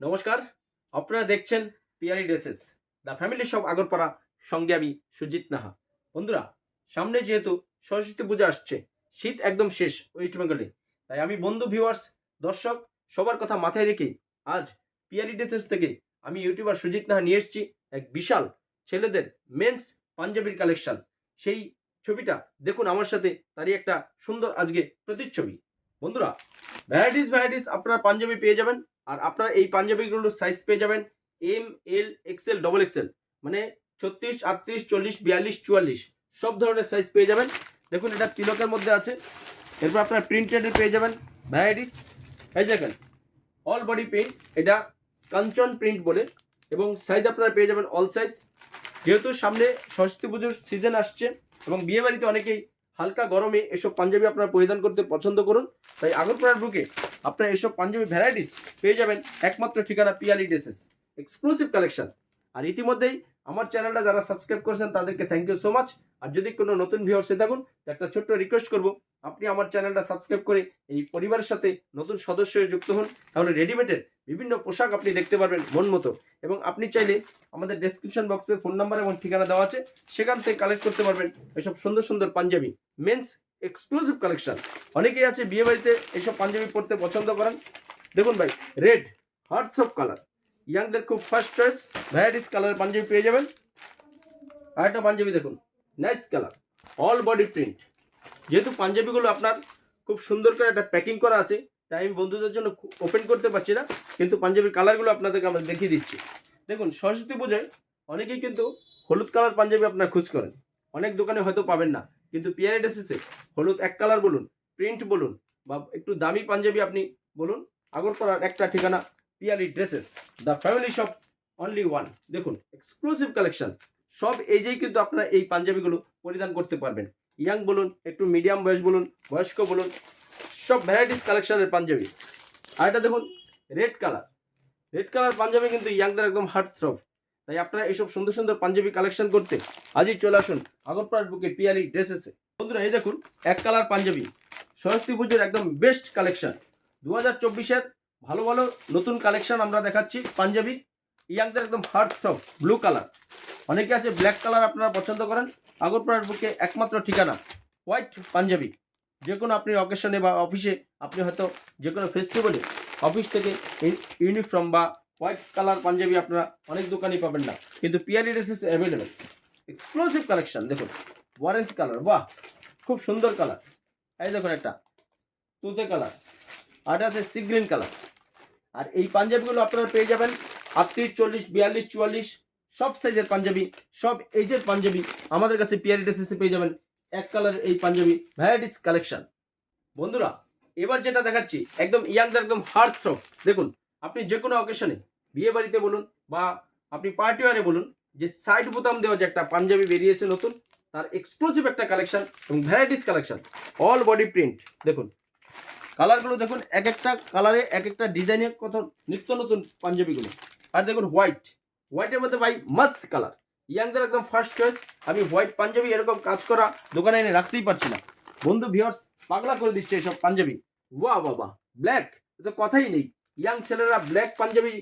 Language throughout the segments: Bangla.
নমস্কার, আপনারা দেখছেন Piyari dresses the family shop Agarpara. সঙ্গে আমি সুজিত নাহা। বন্ধুরা, সামনে যেহেতু সরস্বতী পূজা আসছে, শীত একদম শেষ ওয়েস্ট বেঙ্গলে, তাই আমি বন্ধু ভিউয়ার্স দর্শক সবার কথা মাথায় রেখে আজ পিয়ারি ড্রেসেস থেকে আমি ইউটিউবার সুজিত নাহা নিয়ে এসেছি এক বিশাল ছেলেদের মেন্স পাঞ্জাবির কালেকশন। সেই ছবিটা দেখুন আমার সাথে, তারই একটা সুন্দর আজকে প্রতিচ্ছবি। বন্ধুরা, ভ্যারাইটিস আপনারা পাঞ্জাবি পেয়ে যাবেন। আর আপনারা এই পাঞ্জাবিগুলোর সাইজ পেয়ে যাবেন এম, এল, এক্সেল, ডবল এক্সেল, মানে 36, 38, 40, 42, 44 সব ধরনের সাইজ পেয়ে যাবেন। দেখুন, এটা তিলকের মধ্যে আছে। এরপর আপনারা প্রিন্টেড পেয়ে যাবেন ভ্যারাইটিস। এই দেখেন, অল বডি প্রিন্ট, এটা কাঞ্চন প্রিন্ট বলে, এবং সাইজ আপনারা পেয়ে যাবেন অল সাইজ। যেহেতু সামনে সরস্বতী পুজোর সিজন আসছে এবং বিয়েবাড়িতে অনেকেই হালকা গরমে এসব পাঞ্জাবি আপনারা পরিধান করতে পছন্দ করুন, তাই আগরপাড়ার বুকে আপনারা এসব পাঞ্জাবি ভ্যারাইটিস পেয়ে যাবেন একমাত্র ঠিকানা পিয়ালি ড্রেসেস, এক্সক্লুসিভ কালেকশন। আর ইতিমধ্যেই আমার চ্যানেলটা যারা সাবস্ক্রাইব করেছেন তাদেরকে থ্যাংক ইউ সো মাচ। আর যদি কোনো নতুন ভিউয়ার্স হয়ে থাকুন, একটা ছোট্ট রিকোয়েস্ট করব, আপনি আমার চ্যানেলটা সাবস্ক্রাইব করে এই পরিবারের সাথে নতুন সদস্য হয়ে যুক্ত হন। তাহলে রেডিমেডের বিভিন্ন পোশাক আপনি দেখতে পারবেন মন মতো, এবং আপনি চাইলে আমাদের ডেসক্রিপশন বক্সে ফোন নাম্বার এবং ঠিকানা দেওয়া আছে, সেখান থেকে কালেক্ট করতে পারবেন এসব সুন্দর সুন্দর পাঞ্জাবি মেন্স এক্সক্লুসিভ কালেকশন। অনেকেই আছে বিয়ে বাড়িতে এইসব পাঞ্জাবি পরতে পছন্দ করেন। দেখুন ভাই, রেড হার্ট অফ কালার, ইয়াংদের খুব ফার্স্ট চয়েস। ভ্যারাইটিস কালারের পাঞ্জাবি পেয়ে যাবেন। আর একটা পাঞ্জাবি দেখুন, nice colour, all body print. যেহেতু পাঞ্জাবিগুলো আপনার খুব সুন্দর করে একটা প্যাকিং করা আছে, তাই আমি বন্ধুদের জন্য ওপেন করতে পারছি না, কিন্তু পাঞ্জাবির কালারগুলো আপনাদেরকে আমরা দেখিয়ে দিচ্ছি। দেখুন, সরস্বতী পুজোয় অনেকেই কিন্তু হলুদ কালার পাঞ্জাবি আপনার খোঁজ করেন, অনেক দোকানে হয়তো পাবেন না, কিন্তু পিয়ারি ড্রেসেসে হলুদ এক কালার বলুন, প্রিন্ট বলুন, বা একটু দামি পাঞ্জাবি আপনি বলুন, আগরপাড়ার একটা ঠিকানা Piyari dresses, the family shop, only one. দেখুন, এক্সক্লুসিভ কালেকশন। সব এজেই কিন্তু আপনারা এই পাঞ্জাবিগুলো পরিধান করতে পারবেন। ইয়াং বলুন, একটু মিডিয়াম বয়স বলুন, বয়স্ক বলুন, সব ভ্যারাইটিস কালেকশনের পাঞ্জাবি। আর এটা দেখুন, রেড কালার, রেড কালার পাঞ্জাবি কিন্তু ইয়াংদের একদম হার্ট থ্রব। তাই আপনারা এইসব সুন্দর সুন্দর পাঞ্জাবি কালেকশন করতে আজই চলে আসুন আগরপাড়ার বুকে পিয়ারি ড্রেসেসে। বন্ধুরা, এই দেখুন এক কালার পাঞ্জাবি, সরস্বতী পুজোর একদম বেস্ট কালেকশন। 2024-এর ভালো ভালো নতুন কালেকশন আমরা দেখাচ্ছি পাঞ্জাবি। ইয়াংদের একদম হার্ট থ্রব ব্লু কালার। অনেকে আছে ব্ল্যাক কালার আপনারা পছন্দ করেন, আগরপাড়ার বুকে একমাত্র ঠিকানা হোয়াইট পাঞ্জাবি। যে কোনো আপনি অকেশনে বা অফিসে, আপনি হয়তো যে কোনো ফেস্টিভ্যালে অফিস থেকে ইউনিফর্ম বা হোয়াইট কালার পাঞ্জাবি আপনারা অনেক দোকানেই পাবেন না, কিন্তু Piyari dresses available. Exclusive collection. দেখুন, অরেঞ্জ কালার, বাহ খুব সুন্দর কালার। এই দেখুন একটা তুতে কালার, আর এটা আছে সি গ্রিন কালার। আর এই পাঞ্জাবিগুলো আপনারা পেয়ে যাবেন 38, 40, 42, 44 সব সাইজের পাঞ্জাবি, সব এজের পাঞ্জাবি আমাদের কাছে পিয়ারি ড্রেসেসে পেয়ে যাবেন। এক কালার এই পাঞ্জাবি ভ্যারাইটিস কালেকশন। বন্ধুরা, এবার যেটা দেখাচ্ছি একদম ইয়াংদের একদম হার্ট থ্রব। দেখুন, আপনি যে কোনো অকেশনে, বিয়ে বাড়িতে বলুন বা আপনি পার্টি ওয়ারে বলুন, যে সাইড বোতাম দেওয়া যে একটা পাঞ্জাবি বেরিয়েছে নতুন, তার এক্সক্লুসিভ একটা কালেকশন এবং varieties collection, all body print. দেখুন কালারগুলো, দেখুন এক একটা কালারে এক একটা ডিজাইনের কত নিত্য নতুন পাঞ্জাবিগুলো। আর দেখুন হোয়াইট, হোয়াইটের মধ্যে ভাই মাস্ট কালার, ইয়াংদের একদম ফার্স্ট চয়েস। আমি হোয়াইট পাঞ্জাবি এরকম কাজ করা দোকানে এনে রাখতেই পারছি না, বন্ধু ভিউয়ার্স পাগলা করে দিচ্ছে এইসব পাঞ্জাবি। ওয়া বাবা, ব্ল্যাক, তো কথাই নেই। ইয়াং ছেলেরা ব্ল্যাক পাঞ্জাবি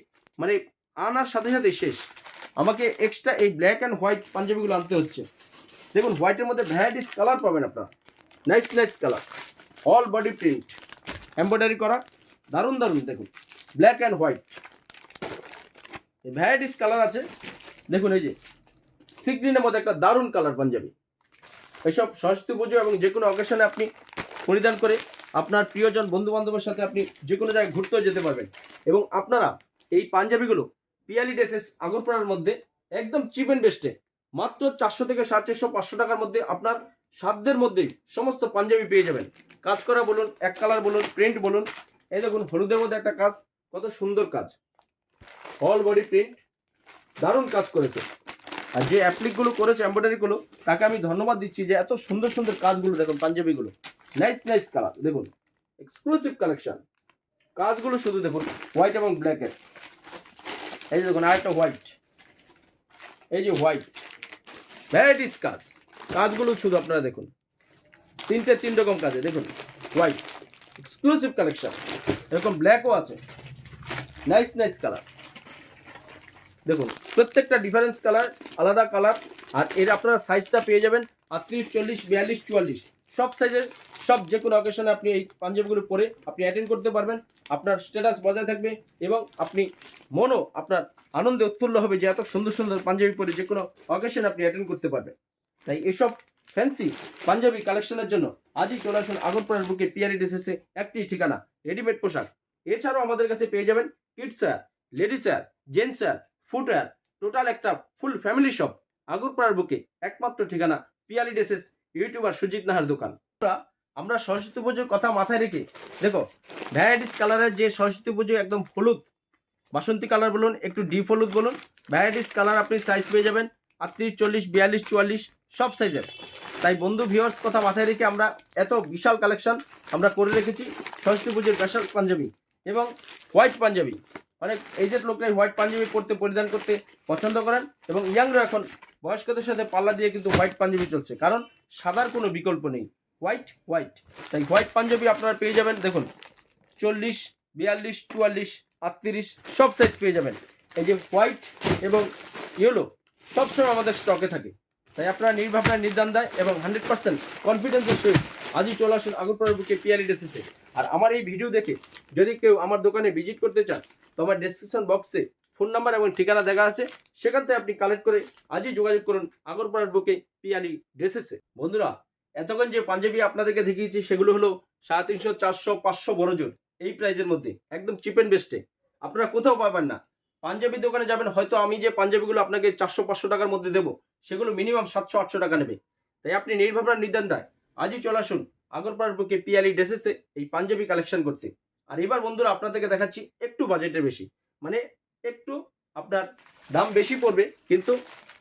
মানে আনার সাথে সাথে শেষ, আমাকে এক্সট্রা এই ব্ল্যাক অ্যান্ড হোয়াইট পাঞ্জাবিগুলো আনতে হচ্ছে। দেখুন, হোয়াইটের মধ্যে ভ্যারাইটিস কালার পাবেন আপনারা, nice nice colour, all body print embroidery করা, দারুণ দারুণ। দেখুন black and white varieties colour আছে। দেখুন এই যে সি গ্রিনের মধ্যে একটা দারুণ কালার পাঞ্জাবি। এইসব সরস্বতী পুজো এবং যে কোনো অকেশনে আপনি পরিধান করে আপনার প্রিয়জন বন্ধু বান্ধবের সাথে আপনি যে কোনো জায়গায় ঘুরতেও যেতে পারবেন। এবং আপনারা এই পাঞ্জাবিগুলো পিয়ালি ড্রেসেস আগরপাড়ার মধ্যে একদম চিপ অ্যান্ড বেস্টে মাত্র 400 থেকে 450, 500 টাকার মধ্যে আপনার সাধ্যের মধ্যেই সমস্ত পাঞ্জাবি পেয়ে যাবেন। কাজ করা বলুন, এক কালার বলুন, প্রিন্ট বলুন। এই দেখুন হলুদের মধ্যে একটা কাজ, কত সুন্দর কাজ, অল বডি প্রিন্ট, দারুণ কাজ করেছে। আর যে অ্যাপ্লিকগুলো করেছে এমব্রয়ডারিগুলো, তাকে আমি ধন্যবাদ দিচ্ছি যে এত সুন্দর সুন্দর কাজগুলো। দেখুন পাঞ্জাবিগুলো নাইস নাইস কালার, দেখুন এক্সক্লুসিভ কালেকশন। কাজগুলো শুধু দেখুন হোয়াইট এবং ব্ল্যাকের। এই যে দেখুন আরেকটা হোয়াইট, এই যে হোয়াইট, ভ্যারাইটিস কাজ। কাজগুলো শুধু আপনারা দেখুন, তিন রকম কাজে। দেখুন হোয়াইট এক্সক্লুসিভ কালেকশন, এরকম ব্ল্যাকও আছে। নাইস নাইস কালার, দেখুন প্রত্যেকটা ডিফারেন্স কালার, আলাদা কালার। আর এর আপনারা সাইজটা পেয়ে যাবেন 38, 40, 42, 44 সব সাইজের, সব যে কোনো অকেশনে আপনি এই পাঞ্জাবিগুলো পরে আপনি অ্যাটেন্ড করতে পারবেন। আপনার স্ট্যাটাস বজায় থাকবে এবং আপনি মনও আপনার আনন্দে উৎফুল্ল হবে যে এত সুন্দর সুন্দর পাঞ্জাবি পরে যে কোনো অকেশনে আপনি অ্যাটেন্ড করতে পারবেন। তাই এসব ফ্যান্সি পাঞ্জাবি কালেকশনের জন্য আজই চলে আসুন আগরপাড়ার বুকে পিয়ারি ড্রেসেসে, একটি ঠিকানা রেডিমেড পোশাক। এছাড়াও আমাদের কাছে পেয়ে যাবেন kids wear, ladies wear, gents wear, footwear, total একটা ফুল ফ্যামিলি শপ। আগরপাড়ার বুকে একমাত্র ঠিকানা পিয়ালি ড্রেসেস, ইউটিউবার সুজিত নাহার দোকান। আমরা সরস্বতী পুজোর কথা মাথায় রেখে দেখো ভ্যারাইটিস কালারের যে সরস্বতী পুজো একদম হলুদ বাসন্তী কালার বলুন, একটু ডিপ হলুদ বলুন, ভ্যারাইটিস কালার আপনি সাইজ পেয়ে যাবেন 38, 40, 42, 44 সব সাইজের। তাই বন্ধু ভিউয়ার্স কথা মাথায় রেখে আমরা এত বিশাল কালেকশন আমরা করে রেখেছি সরস্বতী পুজোর স্পেশাল পাঞ্জাবি এবং হোয়াইট পাঞ্জাবি। অনেক এজেড লোকরাই হোয়াইট পাঞ্জাবি পরিধান করতে পছন্দ করেন এবং ইয়াংরা এখন বয়স্কদের সাথে পাল্লা দিয়ে কিন্তু হোয়াইট পাঞ্জাবি চলছে, কারণ সাদার কোনো বিকল্প নেই, হোয়াইট হোয়াইট। তাই হোয়াইট পাঞ্জাবি আপনারা পেয়ে যাবেন দেখুন 40, 42, 44, 38 সব সাইজ পেয়ে যাবেন। এই যে হোয়াইট এবং ইয়েলো সবসময় আমাদের স্টকে থাকে। তাই আপনারা নির্ভাবনায় নির্দ্বন্দ্ব এবং 100% কনফিডেন্সের সহিত আজই চলে আসুন আগরপাড়ার বুকে পিয়ালি ড্রেসেসে। আর আমার এই ভিডিও দেখে যদি কেউ আমার দোকানে ভিজিট করতে চান তো আমার ডেসক্রিপশন বক্সে ফোন নাম্বার এবং ঠিকানা দেখা আছে, সেখান থেকে আপনি কালেক্ট করে আজই যোগাযোগ করুন আগরপাড়ার বুকে পিয়ালি ড্রেসেসে। বন্ধুরা এতক্ষণ যে পাঞ্জাবি আপনাদেরকে দেখিয়েছি সেগুলো হলো 350, 400, 500 বড় জোর এই প্রাইজের মধ্যে একদম চিপ অ্যান্ড বেস্টে। আপনারা কোথাও পাবেন না। পাঞ্জাবি দোকানে যাবেন, হয়তো আমি যে পাঞ্জাবিগুলো আপনাকে 400-500 টাকার মধ্যে দেবো সেগুলো মিনিমাম 700-800 টাকা নেবে। তাই আপনি নির্ভাবনা নির্দ্বন্দ্বায় আজই চলে আসুন আগরপাড়ার বুকে পিয়ালি ড্রেসেসে এই পাঞ্জাবি কালেকশন করতে। আর এবার বন্ধুরা আপনাদেরকে দেখাচ্ছি একটু বাজেটের বেশি, মানে একটু আপনার দাম বেশি পড়বে, কিন্তু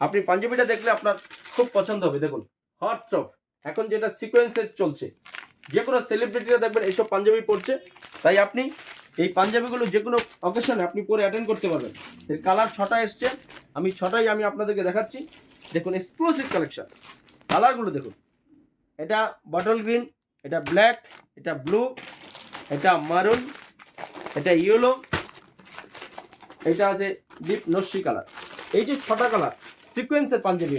আপনি পাঞ্জাবিটা দেখলে আপনার খুব পছন্দ হবে। দেখুন হট টপ এখন যেটা সিকোয়েন্সের চলছে, যে কোনো সেলিব্রিটিরা দেখবেন এইসব পাঞ্জাবি পরছে। তাই আপনি এই পাঞ্জাবিগুলো যে কোনো অকেশনে আপনি পরে অ্যাটেন্ড করতে পারবেন। এর কালার 6টা এসছে, আমি 6টাই আমি আপনাদেরকে দেখাচ্ছি। দেখুন এক্সক্লুসিভ কালেকশন, কালারগুলো দেখুন, এটা বটল গ্রিন, এটা ব্ল্যাক, এটা ব্লু, এটা মারুন, এটা ইয়েলো, এটা আছে ডিপ নস্যি কালার। এই যে 6টা কালার সিকোয়েন্সের পাঞ্জাবি,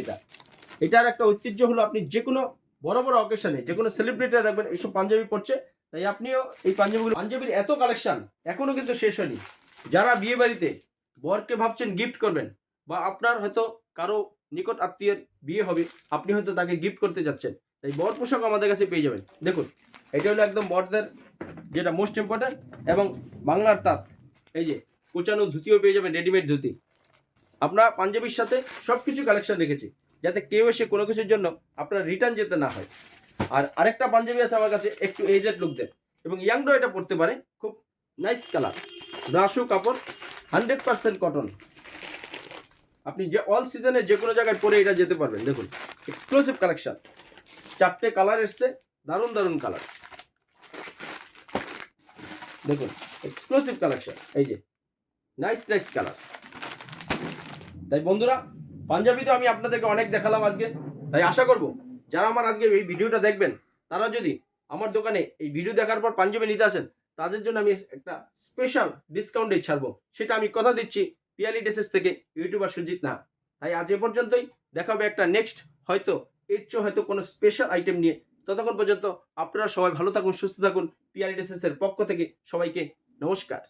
এটার একটা ঐতিহ্য হলো আপনি যে কোনো বড় বড় অকেশনে যে কোনো সেলিব্রিটিরা দেখবেন এইসব পাঞ্জাবি পরছে। তাই আপনিও এই পাঞ্জাবির এত কালেকশন এখনও কিন্তু শেষ হয়নি। যারা বিয়ে বাড়িতে বরকে ভাবছেন গিফট করবেন, বা আপনার হয়তো কারো নিকট আত্মীয়ের বিয়ে হবে, আপনি হয়তো তাকে গিফট করতে যাচ্ছেন, তাই বর পোশাক আমাদের কাছে পেয়ে যাবেন। দেখুন এটা হলো একদম বরদের যেটা মোস্ট ইম্পর্ট্যান্ট, এবং বাংলার তাঁত, এই যে কোচানো ধুতিও পেয়ে যাবেন, রেডিমেড ধুতি। আমরা পাঞ্জাবির সাথে সব কিছু কালেকশন রেখেছি যাতে কেউ এসে কোনো কিছুর জন্য আপনার রিটার্ন যেতে না হয়। আর আরেকটা পাঞ্জাবি আছে আমার কাছে একটু এজেড লুকদের, এবং ইয়াংরাও এটা পড়তে পারে, খুব নাইস কালার, ব্রাশু কাপড়, 100% কটন। আপনি যে অল সিজনে যে কোনো জায়গায় পরে এটা যেতে পারবেন। দেখুন এক্সক্লুসিভ কালেকশন, 4টে কালার এসছে, দারুণ দারুণ কালার। দেখুন এক্সক্লুসিভ কালেকশন, এই যে নাইস নাইস কালার। তাই বন্ধুরা পাঞ্জাবি তো আমি আপনাদেরকে অনেক দেখালাম আজকে, তাই আশা করব যারা আমার আজকে এই ভিডিওটা দেখবেন তারা যদি আমার দোকানে এই ভিডিও দেখার পর পাঞ্জাবি নিতে আসেন, তাদের জন্য আমি একটা স্পেশাল ডিসকাউন্টে ছাড়বো, সেটা আমি কথা দিচ্ছি পিয়ালি ড্রেসেস থেকে ইউটিউবার সুজিত নাহা। তাই আজ এ পর্যন্তই, দেখা হবে একটা নেক্সট হয়তো এর চেয়ে হয়তো কোনো স্পেশাল আইটেম নিয়ে। ততক্ষণ পর্যন্ত আপনারা সবাই ভালো থাকুন, সুস্থ থাকুন। পিয়ালি ড্রেসেসের পক্ষ থেকে সবাইকে নমস্কার।